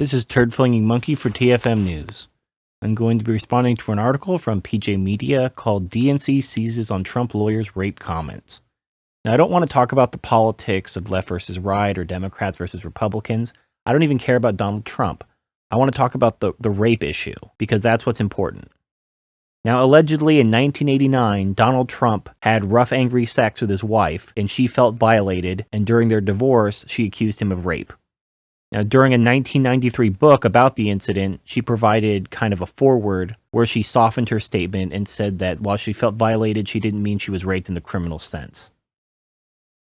This is Turd Flinging Monkey for TFM News. I'm going to be responding to an article from PJ Media called DNC Seizes on Trump Lawyers' Rape Comments. Now, I don't want to talk about the politics of left versus right or Democrats versus Republicans. I don't even care about Donald Trump. I want to talk about the rape issue, because that's what's important. Now, allegedly in 1989, Donald Trump had rough, angry sex with his wife, and she felt violated, and during their divorce, she accused him of rape. Now, during a 1993 book about the incident, she provided kind of a foreword where she softened her statement and said that while she felt violated, she didn't mean she was raped in the criminal sense.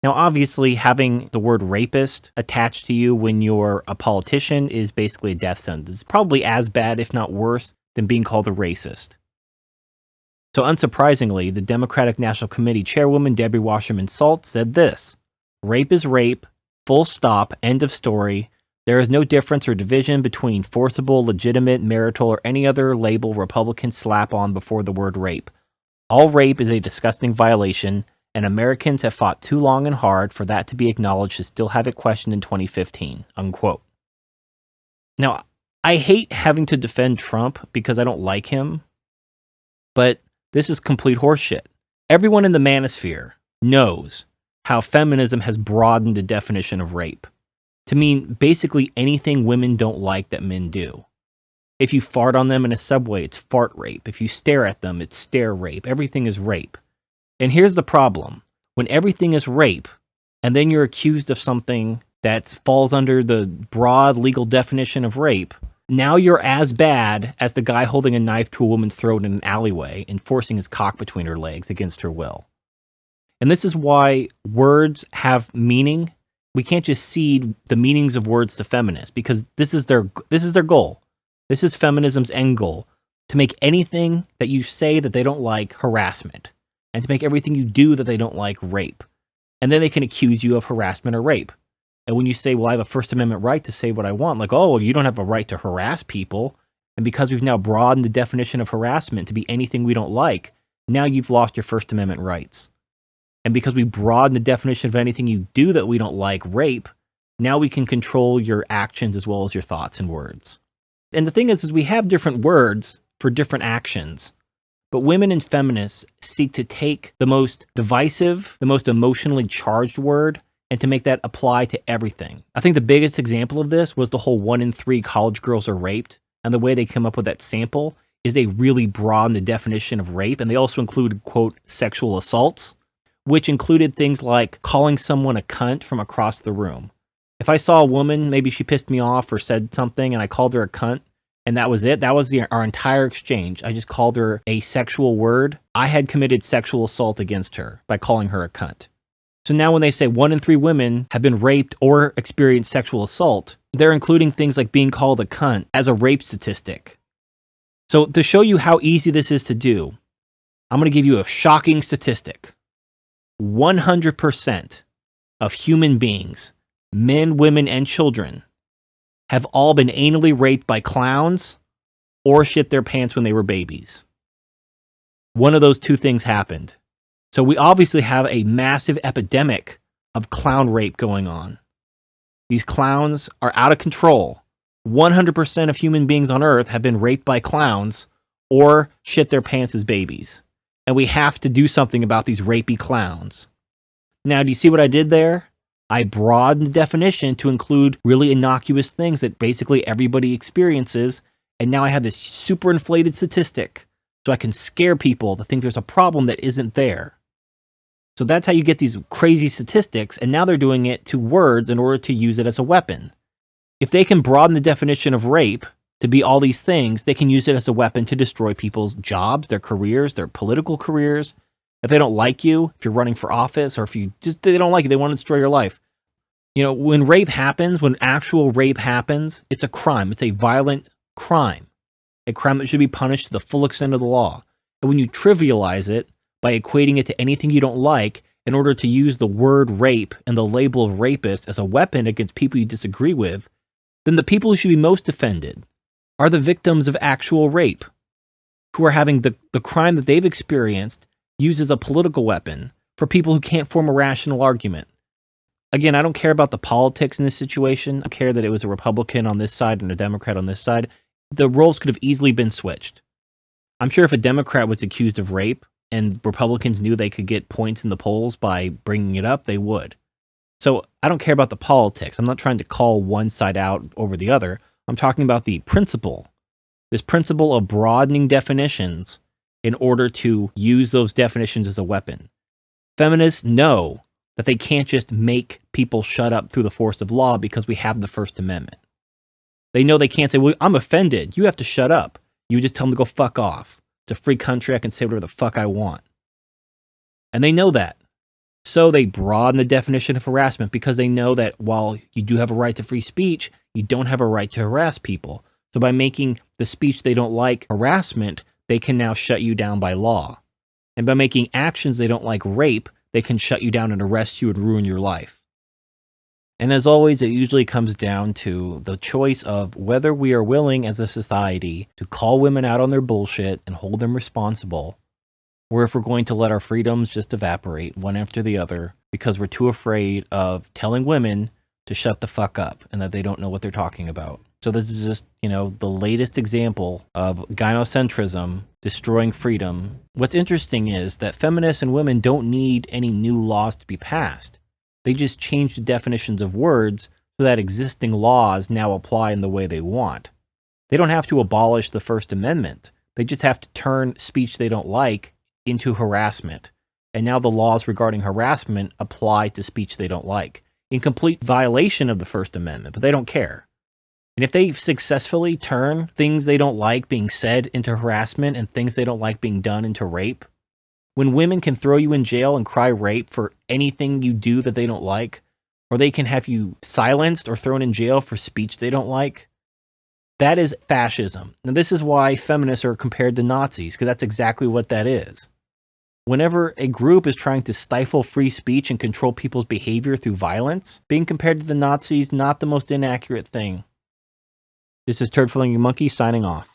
Now, obviously, having the word rapist attached to you when you're a politician is basically a death sentence. It's probably as bad, if not worse, than being called a racist. So unsurprisingly, the Democratic National Committee chairwoman Debbie Wasserman Schultz said this: "Rape is rape, full stop, end of story. There is no difference or division between forcible, legitimate, marital, or any other label Republicans slap on before the word rape. All rape is a disgusting violation, and Americans have fought too long and hard for that to be acknowledged to still have it questioned in 2015, unquote. Now, I hate having to defend Trump because I don't like him, but this is complete horseshit. Everyone in the manosphere knows how feminism has broadened the definition of rape to mean basically anything women don't like that men do. If you fart on them in a subway, it's fart rape. If you stare at them, it's stare rape. Everything is rape. And here's the problem. When everything is rape, and then you're accused of something that falls under the broad legal definition of rape, now you're as bad as the guy holding a knife to a woman's throat in an alleyway and forcing his cock between her legs against her will. And this is why words have meaning. We can't just cede the meanings of words to feminists, because this is their goal. This is feminism's end goal, to make anything that you say that they don't like harassment, and to make everything you do that they don't like rape. And then they can accuse you of harassment or rape. And when you say, well, I have a First Amendment right to say what I want, like, oh, well, you don't have a right to harass people. And because we've now broadened the definition of harassment to be anything we don't like, now you've lost your First Amendment rights. And because we broaden the definition of anything you do that we don't like, rape, now we can control your actions as well as your thoughts and words. And the thing is we have different words for different actions. But women and feminists seek to take the most divisive, the most emotionally charged word, and to make that apply to everything. I think the biggest example of this was the whole 1 in 3 college girls are raped. And the way they come up with that sample is they really broaden the definition of rape. And they also included, quote, sexual assaults, which included things like calling someone a cunt from across the room. If I saw a woman, maybe she pissed me off or said something, and I called her a cunt, and that was it, that was our entire exchange. I just called her a sexual word. I had committed sexual assault against her by calling her a cunt. So now when they say 1 in 3 women have been raped or experienced sexual assault, they're including things like being called a cunt as a rape statistic. So to show you how easy this is to do, I'm going to give you a shocking statistic. 100% of human beings, men, women, and children, have all been anally raped by clowns or shit their pants when they were babies. One of those two things happened. So we obviously have a massive epidemic of clown rape going on. These clowns are out of control. 100% of human beings on Earth have been raped by clowns or shit their pants as babies. And we have to do something about these rapey clowns. Now, do you see what I did there? I broadened the definition to include really innocuous things that basically everybody experiences, and now I have this super inflated statistic, so I can scare people to think there's a problem that isn't there. So that's how you get these crazy statistics, and now they're doing it to words in order to use it as a weapon. If they can broaden the definition of rape to be all these things, they can use it as a weapon to destroy people's jobs, their careers, their political careers. If they don't like you, if you're running for office, or if they don't like you, they want to destroy your life. You know, when rape happens, when actual rape happens, it's a crime. It's a violent crime. A crime that should be punished to the full extent of the law. And when you trivialize it by equating it to anything you don't like in order to use the word rape and the label of rapist as a weapon against people you disagree with, then the people who should be most offended are the victims of actual rape, who are having the crime that they've experienced used as a political weapon for people who can't form a rational argument. Again, I don't care about the politics in this situation. I care that it was a Republican on this side and a Democrat on this side. The roles could have easily been switched. I'm sure if a Democrat was accused of rape and Republicans knew they could get points in the polls by bringing it up, they would. So I don't care about the politics. I'm not trying to call one side out over the other. I'm talking about the principle. This principle of broadening definitions in order to use those definitions as a weapon. Feminists know that they can't just make people shut up through the force of law because we have the First Amendment. They know they can't say, well, I'm offended. You have to shut up. You just tell them to go fuck off. It's a free country. I can say whatever the fuck I want. And they know that. So they broaden the definition of harassment because they know that while you do have a right to free speech, you don't have a right to harass people. So by making the speech they don't like harassment, they can now shut you down by law. And by making actions they don't like rape, they can shut you down and arrest you and ruin your life. And as always, it usually comes down to the choice of whether we are willing as a society to call women out on their bullshit and hold them responsible, or if we're going to let our freedoms just evaporate one after the other because we're too afraid of telling women to shut the fuck up and that they don't know what they're talking about. So this is just, the latest example of gynocentrism destroying freedom. What's interesting is that feminists and women don't need any new laws to be passed. They just change the definitions of words so that existing laws now apply in the way they want. They don't have to abolish the First Amendment. They just have to turn speech they don't like into harassment. And now the laws regarding harassment apply to speech they don't like, in complete violation of the First Amendment, but they don't care. And if they successfully turn things they don't like being said into harassment and things they don't like being done into rape, when women can throw you in jail and cry rape for anything you do that they don't like, or they can have you silenced or thrown in jail for speech they don't like, that is fascism. Now, this is why feminists are compared to Nazis, because that's exactly what that is. Whenever a group is trying to stifle free speech and control people's behavior through violence, being compared to the Nazis, not the most inaccurate thing. This is Turd Flinging Monkey signing off.